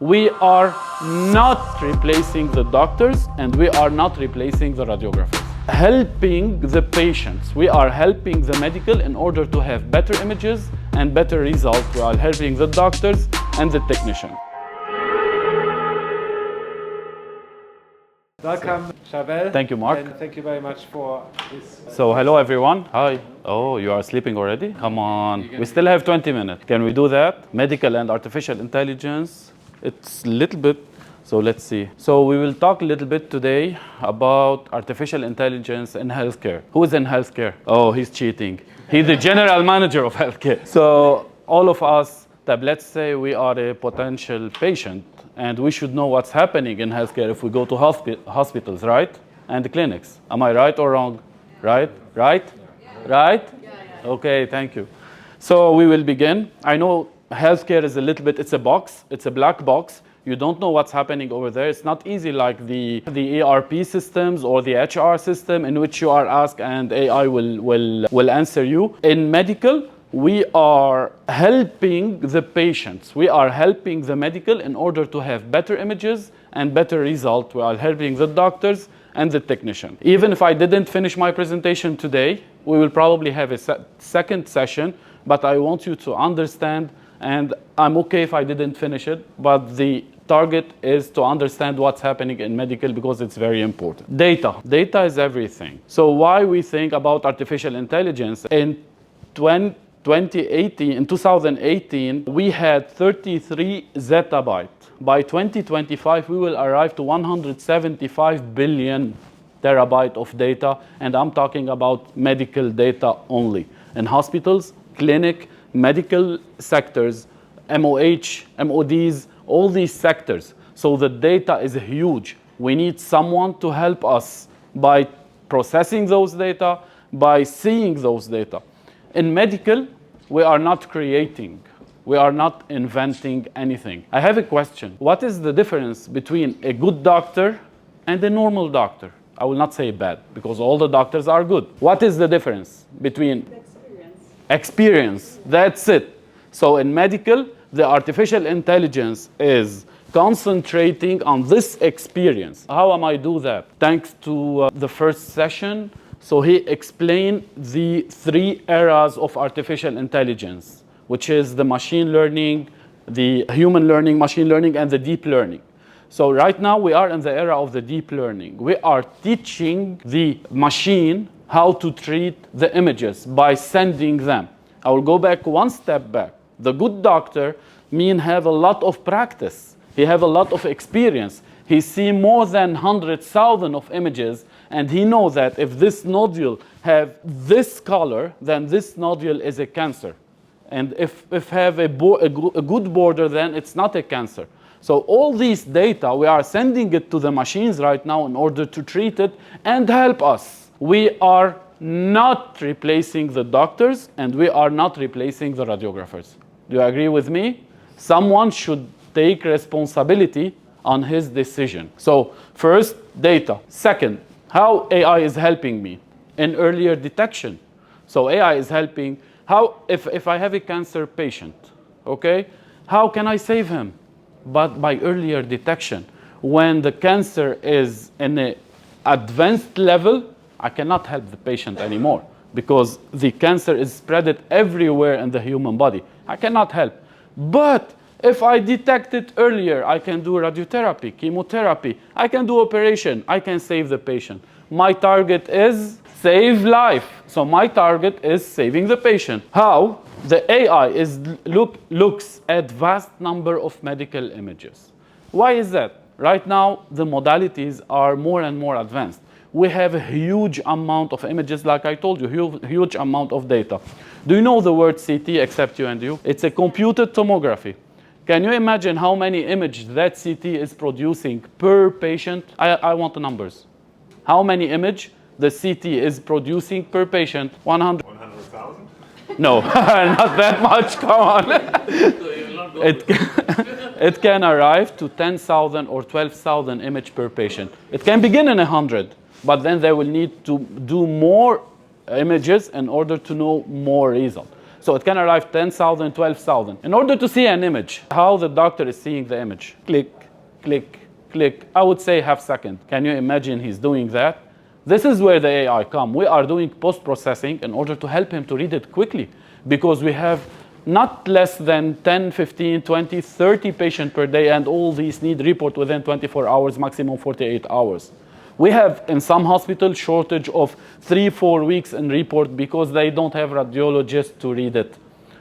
We are not replacing the doctors and we are not replacing the radiographers. Helping the patients. We are helping the medical in order to have better images and better results. We are helping the doctors and the technician. Welcome, Charbel. Thank you, Mark. And thank you very much for this. So, hello everyone. Hi. Oh, you are sleeping already? Come on. We still have 20 minutes. Can we do that? Medical and artificial intelligence. It's a little bit. So, let's see. So, we will talk a little bit today about artificial intelligence in healthcare. Who is in healthcare? Oh, he's cheating. He's the general manager of healthcare. So, all of us, let's say we are a potential patient and we should know what's happening in healthcare if we go to hospitals, right? And clinics. Am I right or wrong? Right? Right? Right? Okay, thank you. So we will begin. I know healthcare is a little bit, it's a box, it's a black box. You don't know what's happening over there. It's not easy like the ERP systems or the HR system in which you are asked and AI will answer you. In medical, we are helping the patients. We are helping the medical in order to have better images and better results. We are helping the doctors and the technician. Even if I didn't finish my presentation today, we will probably have a second session, but I want you to understand, and I'm okay if I didn't finish it, but the target is to understand what's happening in medical because it's very important. Data. Data is everything. So why we think about artificial intelligence? In 2018, we had 33 zettabytes. By 2025, we will arrive to 175 billion terabyte of data, and I'm talking about medical data only. In hospitals, clinic, medical sectors, MOH, MODs, all these sectors. So the data is huge. We need someone to help us by processing those data, by seeing those data. In medical, we are not creating. We are not inventing anything. I have a question. What is the difference between a good doctor and a normal doctor? I will not say bad, because all the doctors are good. What is the difference between? Experience. That's it. So in medical, the artificial intelligence is concentrating on this experience. How am I do that? Thanks to the first session. So he explained the 3 eras of artificial intelligence, which is the machine learning, the human learning, machine learning, and the deep learning. So right now we are in the era of the deep learning. We are teaching the machine how to treat the images by sending them. I will go back one step back. The good doctor have a lot of practice. He have a lot of experience. He see more than 100,000 of images, and he knows that if this nodule have this color, then this nodule is a cancer. And if have a good border, then it's not a cancer. So all these data, we are sending it to the machines right now in order to treat it and help us. We are not replacing the doctors and we are not replacing the radiographers. Do you agree with me? Someone should take responsibility on his decision. So first, data. Second, how AI is helping me in earlier detection. So AI is helping. How, if I have a cancer patient, okay, how can I save him? But by earlier detection. When the cancer is in an advanced level, I cannot help the patient anymore because the cancer is spread everywhere in the human body. I cannot help. But if I detect it earlier, I can do radiotherapy, chemotherapy, I can do operation, I can save the patient. My target is save life. So my target is saving the patient. How? The AI looks at vast number of medical images. Why is that? Right now, the modalities are more and more advanced. We have a huge amount of images, like I told you, huge amount of data. Do you know the word CT, except you and you? It's a computed tomography. Can you imagine how many images that CT is producing per patient? I want the numbers. How many images the CT is producing per patient? 100,000? No, not that much, come on. It can arrive to 10,000 or 12,000 images per patient. It can begin in 100, but then they will need to do more images in order to know more results. So it can arrive 10,000, 12,000. In order to see an image, how the doctor is seeing the image, click, click, click, I would say half second. Can you imagine he's doing that? This is where the AI come. We are doing post-processing in order to help him to read it quickly, because we have not less than 10, 15, 20, 30 patients per day, and all these need report within 24 hours, maximum 48 hours. We have in some hospitals shortage of 3-4 weeks in report because they don't have radiologists to read it.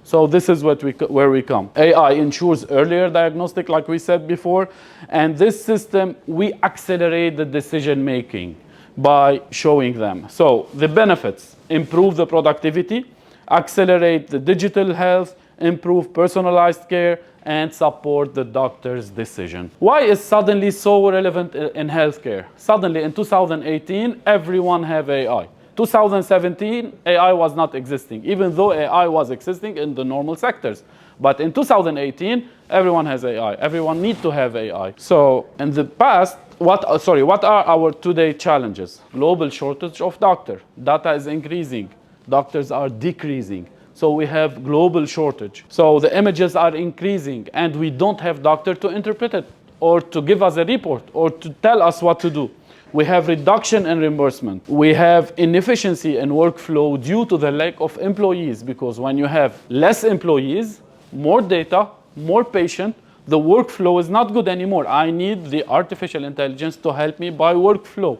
So this is where we come. AI ensures earlier diagnostic, like we said before, and this system, we accelerate the decision making by showing them. So the benefits: improve the productivity, accelerate the digital health, improve personalized care, and support the doctor's decision. Why is suddenly so relevant in healthcare? Suddenly in 2018, everyone have AI. 2017, AI was not existing, even though AI was existing in the normal sectors. But in 2018, everyone has AI. Everyone needs to have AI. So in the past, what are our today challenges? Global shortage of doctors. Data is increasing. Doctors are decreasing. So we have global shortage. So the images are increasing, and we don't have doctor to interpret it, or to give us a report, or to tell us what to do. We have reduction in reimbursement. We have inefficiency in workflow due to the lack of employees, because when you have less employees, more data, more patient, the workflow is not good anymore. I need the artificial intelligence to help me by workflow,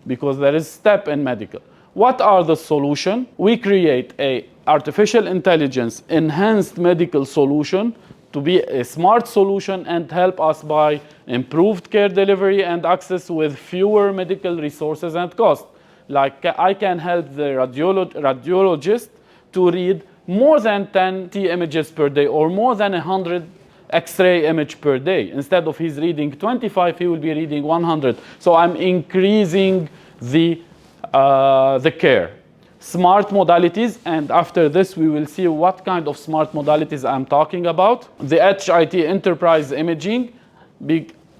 because there is step in medical. What are the solution? We create a artificial intelligence enhanced medical solution to be a smart solution and help us by improved care delivery and access with fewer medical resources and cost. Like I can help the radiologist to read more than 10 T images per day, or more than 100 X-ray image per day. Instead of he's reading 25, he will be reading 100. So I'm increasing the care. Smart modalities, and after this we will see what kind of smart modalities I'm talking about. The HIT enterprise imaging,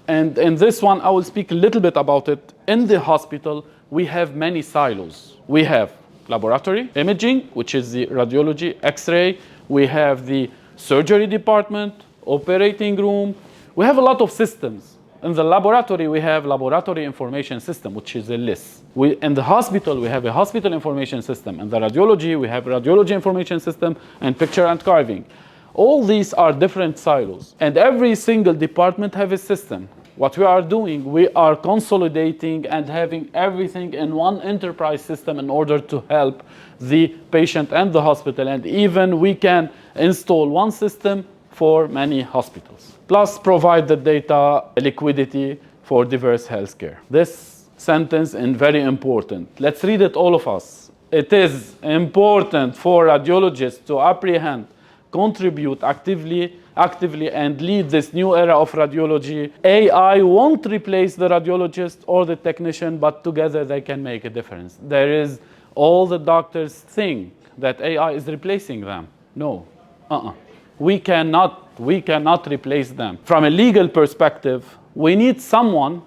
and in this one I will speak a little bit about it. In the hospital we have many silos. We have laboratory imaging, which is the radiology, X-ray. We have the surgery department, operating room. We have a lot of systems. In the laboratory, we have laboratory information system, which is a LIS. In the hospital, we have a hospital information system. In the radiology, we have radiology information system and picture and carving. All these are different silos, and every single department have a system. What we are doing, we are consolidating and having everything in one enterprise system in order to help the patient and the hospital, and even we can install one system for many hospitals. Plus provide the data liquidity for diverse healthcare. This sentence is very important. Let's read it, all of us. It is important for radiologists to apprehend, contribute actively and lead this new era of radiology. AI won't replace the radiologist or the technician, but together they can make a difference. There is all the doctors think that AI is replacing them. No. We cannot replace them. From a legal perspective, we need someone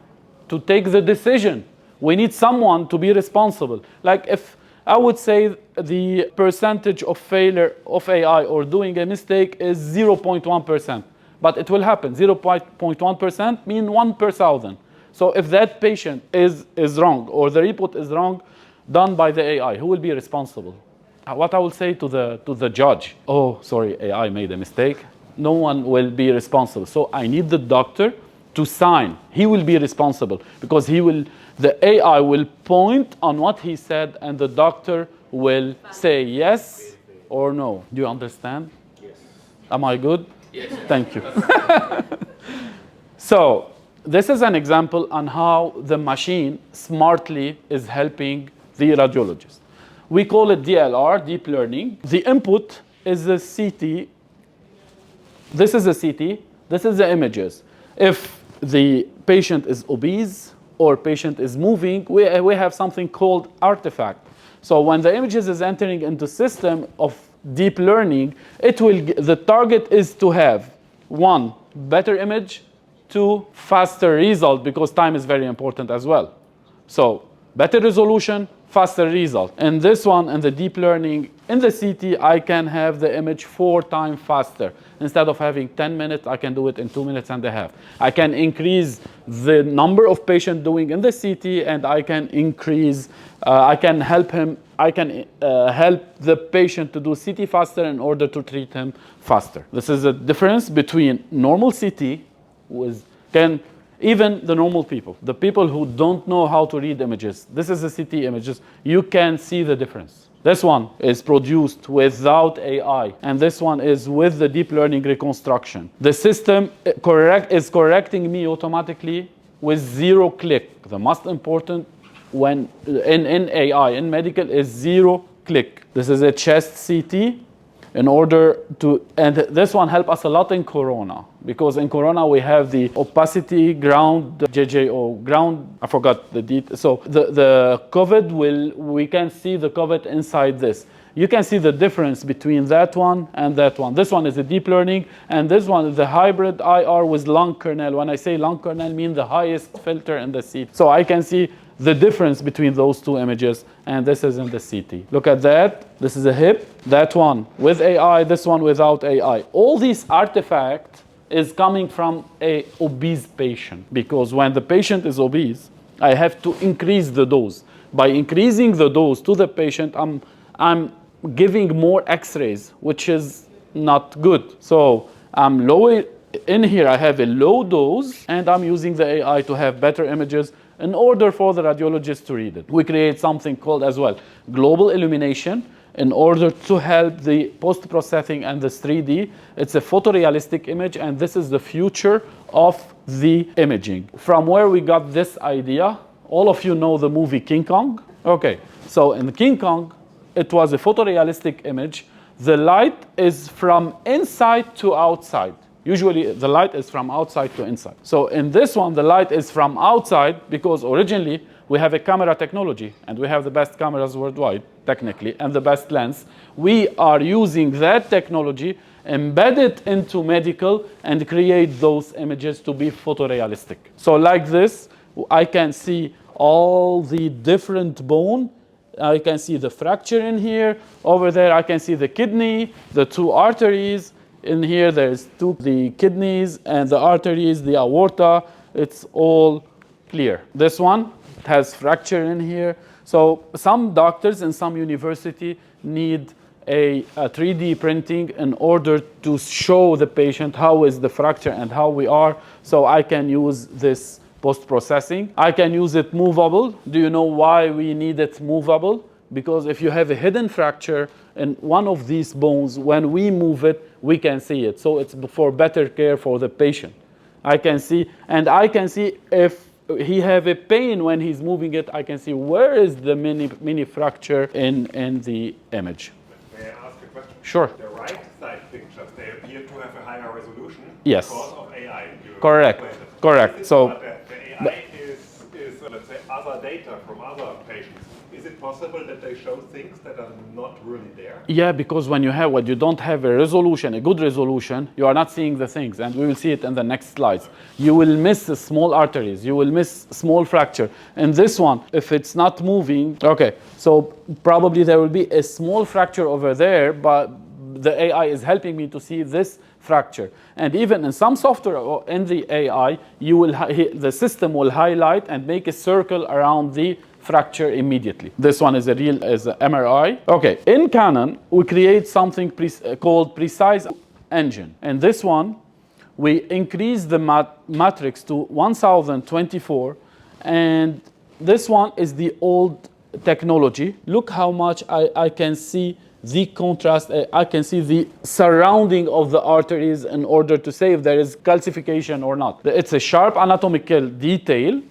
to take the decision. We need someone to be responsible. Like, if I would say the percentage of failure of AI or doing a mistake is 0.1%, but it will happen. 0.1% means 1 per 1,000. So if that patient is wrong, or the report is wrong, done by the AI, who will be responsible? What I will say to the judge: oh, sorry, AI made a mistake. No one will be responsible. So I need the doctor to sign. He will be responsible, because the AI will point on what he said, and the doctor will say yes or no. Do you understand? Yes. Am I good? Yes. Thank you. So this is an example on how the machine smartly is helping the radiologist. We call it DLR, deep learning. The input is a CT. This is a CT. This is the images. If the patient is obese or patient is moving, we have something called artifact. So when the images is entering into system of deep learning, the target is to have 1, better image, 2, faster result, because time is very important as well. So better resolution, faster result. And this one, in the deep learning, in the CT, I can have the image 4 times faster. Instead of having 10 minutes, I can do it in 2 minutes and a half. I can increase the number of patients doing in the CT, and I can increase, I can help him, I can help the patient to do CT faster in order to treat him faster. This is a difference between normal CT with even the normal people, the people who don't know how to read images. This is a CT images. You can see the difference. This one is produced without AI, and this one is with the deep learning reconstruction. The system is correcting me automatically with 0 click. The most important when in AI, in medical, is 0 click. This is a chest CT. In order to, and this one helped us a lot in Corona, because in Corona we have the opacity ground, JJO, ground, I forgot the detail. So the COVID we can see the COVID inside this. You can see the difference between that one and that one. This one is a deep learning, and this one is the hybrid IR with long kernel. When I say long kernel, I mean the highest filter in the CT. So I can see the difference between those two images, and this is in the CT. Look at that. This is a hip. That one with AI, this one without AI. All these artifact is coming from a obese patient, because when the patient is obese, I have to increase the dose. By increasing the dose to the patient, I'm giving more X-rays, which is not good. So I'm low in here. I have a low dose, and I'm using the AI to have better images in order for the radiologist to read it. We create something called as well global illumination in order to help the post-processing and the 3D. It's a photorealistic image, and this is the future of the imaging. From where we got this idea, all of you know the movie King Kong. Okay, so in King Kong, it was a photorealistic image. The light is from inside to outside. Usually the light is from outside to inside. So in this one, the light is from outside, because originally we have a camera technology, and we have the best cameras worldwide, technically, and the best lens. We are using that technology, embed it into medical, and create those images to be photorealistic. So like this, I can see all the different bone. I can see the fracture in here. Over there, I can see the kidney, the 2 arteries. In here, there's the kidneys and the arteries, the aorta. It's all clear. This one has fracture in here. So some doctors in some university need a 3D printing in order to show the patient how is the fracture and how we are. So I can use this post-processing. I can use it movable. Do you know why we need it movable? Because if you have a hidden fracture in one of these bones, when we move it, we can see it. So it's for better care for the patient. I can see, and I can see if he have a pain when he's moving it, I can see where is the mini fracture in the image. May I ask a question? Sure. The right side pictures, they appear to have a higher resolution Yes. because of AI. Correct. Correct. So but the AI is, let's say, other data from other patients. Is it possible that they show things that are not really there? yeah, because when you don't have a resolution, a good resolution, you are not seeing the things, and we will see it in the next slides. You will miss the small arteries, you will miss small fracture. And this one, if it's not moving, okay, so probably there will be a small fracture over there, but the AI is helping me to see this fracture. And even in some software or in the AI, the system will highlight and make a circle around the fracture immediately. This one is an MRI. Okay, in Canon, we create something called precise engine. And this one, we increase the matrix to 1024, and this one is the old technology. Look how much I can see the contrast. I can see the surrounding of the arteries in order to say if there is calcification or not. It's a sharp anatomical detail.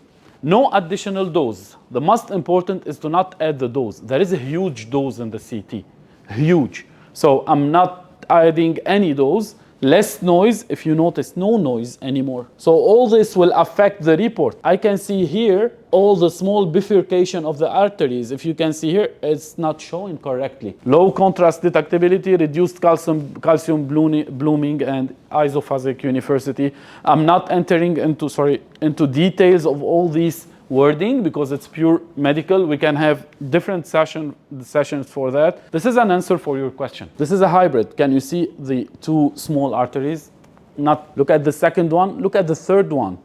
No additional dose. The most important is to not add the dose. There is a huge dose in the CT, huge. So I'm not adding any dose. Less noise. If you notice, no noise anymore. So all this will affect the report. I can see here all the small bifurcation of the arteries. If you can see here, it's not showing correctly. Low contrast detectability, reduced calcium blooming, and isophasic uniformity. I'm not entering into details of all these wording because it's pure medical. We can have different sessions for that. This is an answer for your question. This is a hybrid. Can you see the two small arteries? Not look at the second one, look at the third one.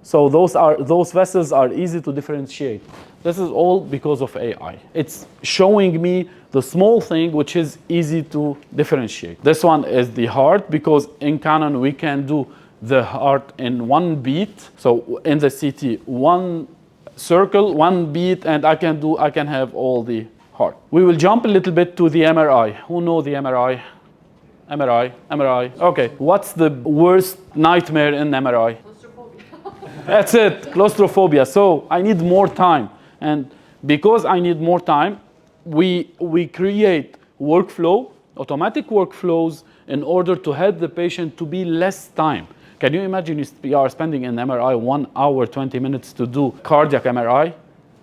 So those vessels are easy to differentiate. This is all because of AI. It's showing me the small thing which is easy to differentiate. This one is the heart because in Canon we can do the heart in one beat. So in the CT, one circle, one beat, and I can have all the heart. We will jump a little bit to the MRI. Who know the MRI? MRI. Okay. What's the worst nightmare in MRI? Claustrophobia. That's it, claustrophobia. So I need more time. And because I need more time, we create workflow, automatic workflows in order to help the patient to be less time. Can you imagine you are spending in MRI 1 hour, 20 minutes to do cardiac MRI?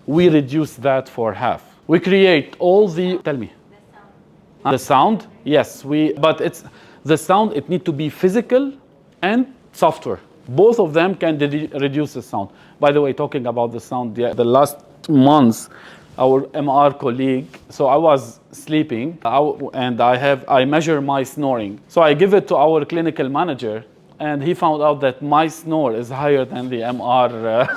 We reduce that for half. We create all the, tell me. The sound, yes, but it's the sound, it needs to be physical and software. Both of them can reduce the sound. By the way, talking about the sound, the last months, our MR colleague, so I was sleeping and I measure my snoring. So I give it to our clinical manager and he found out that my snore is higher than the MR.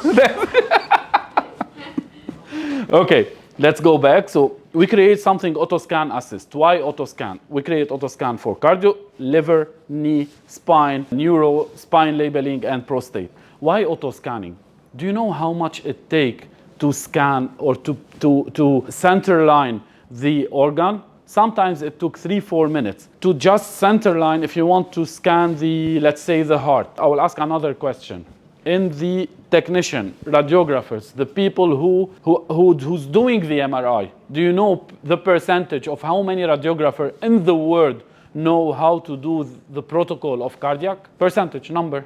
Okay, let's go back. So we create something autoscan assist. Why autoscan? We create autoscan for cardio, liver, knee, spine, neuro, spine labeling, and prostate. Why autoscanning? Do you know how much it takes to scan or to center line the organ? Sometimes it took 3-4 minutes to just center line if you want to scan the, let's say, the heart. I will ask another question. In the technician, radiographers, the people who's doing the MRI, do you know the percentage of how many radiographers in the world know how to do the protocol of cardiac? Percentage number?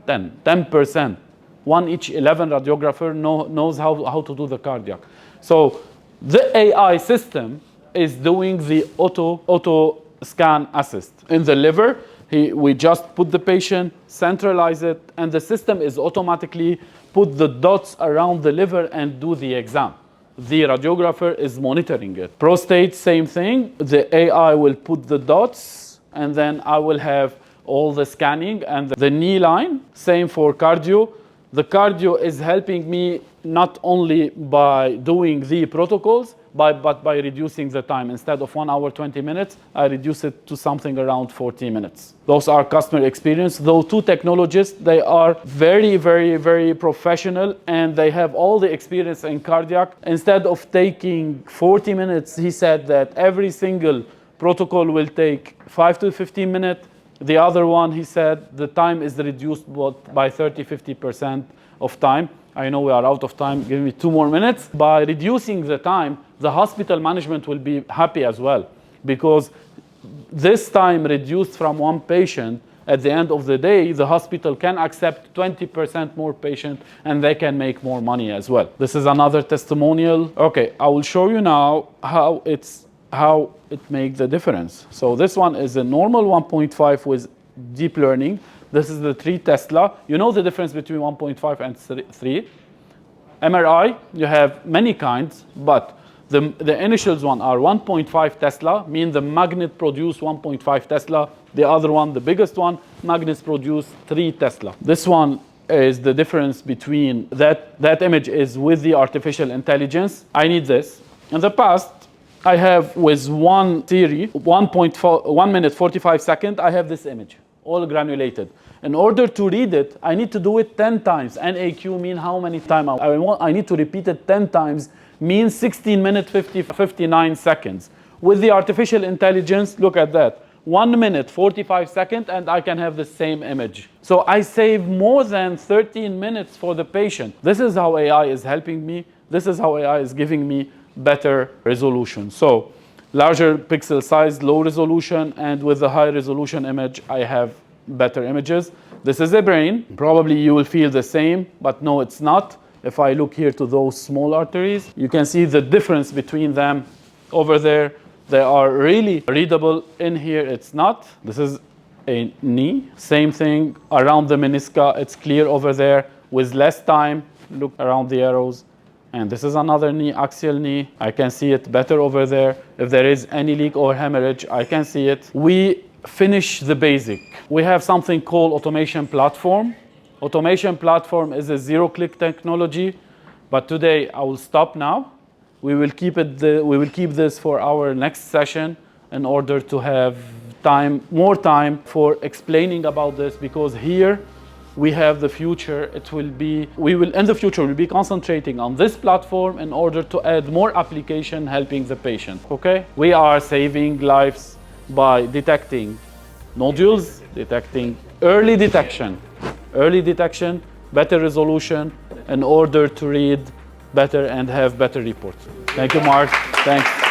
10%. 1 each 11 radiographer knows how to do the cardiac. So the AI system is doing the auto scan assist. In the liver, we just put the patient, centralize it, and the system is automatically put the dots around the liver and do the exam. The radiographer is monitoring it. Prostate, same thing. The AI will put the dots, and then I will have all the scanning. And the knee line, same for cardio. The cardio is helping me not only by doing the protocols, but by reducing the time. Instead of 1 hour, 20 minutes, I reduce it to something around 40 minutes. Those are customer experience. Those two technologists, they are very, very, very professional, and they have all the experience in cardiac. Instead of taking 40 minutes, he said that every single protocol will take 5 to 15 minutes. The other one, he said, the time is reduced by 30-50% of time. I know we are out of time. Give me 2 more minutes. By reducing the time, the hospital management will be happy as well, because this time reduced from one patient, at the end of the day, the hospital can accept 20% more patient and they can make more money as well. This is another testimonial. Okay, I will show you now how it makes the difference. So this one is a normal 1.5 with deep learning. This is the 3 Tesla. You know the difference between 1.5 and 3. MRI, you have many kinds, but the initials one are 1.5 Tesla, mean the magnet produce 1.5 Tesla. The other one, the biggest one, magnets produce 3 Tesla. This one is the difference between that image is with the artificial intelligence. I need this. In the past, I have with one theory, 1 minute 45 seconds, I have this image, all granulated. In order to read it, I need to do it 10 times. NAQ mean how many times? I need to repeat it 10 times, means 16 minutes 59 seconds. With the artificial intelligence, look at that. 1 minute 45 seconds, and I can have the same image. So I save more than 13 minutes for the patient. This is how AI is helping me. This is how AI is giving me better resolution. So larger pixel size, low resolution, and with the high resolution image, I have better images. This is a brain. Probably you will feel the same, but no, it's not. If I look here to those small arteries, you can see the difference between them. Over there, they are really readable. In here, it's not. This is a knee. Same thing around the menisca. It's clear over there with less time. Look around the arrows. And this is another knee, axial knee. I can see it better over there. If there is any leak or hemorrhage, I can see it. We finish the basic. We have something called automation platform. Automation platform is a zero-click technology, but today I will stop now. We will keep this for our next session in order to have more time for explaining about this, because here we have the future. In the future, we'll be concentrating on this platform in order to add more application helping the patient, okay? We are saving lives by detecting nodules, detecting early detection, better resolution in order to read better and have better reports. Thank you, Mark. Thanks.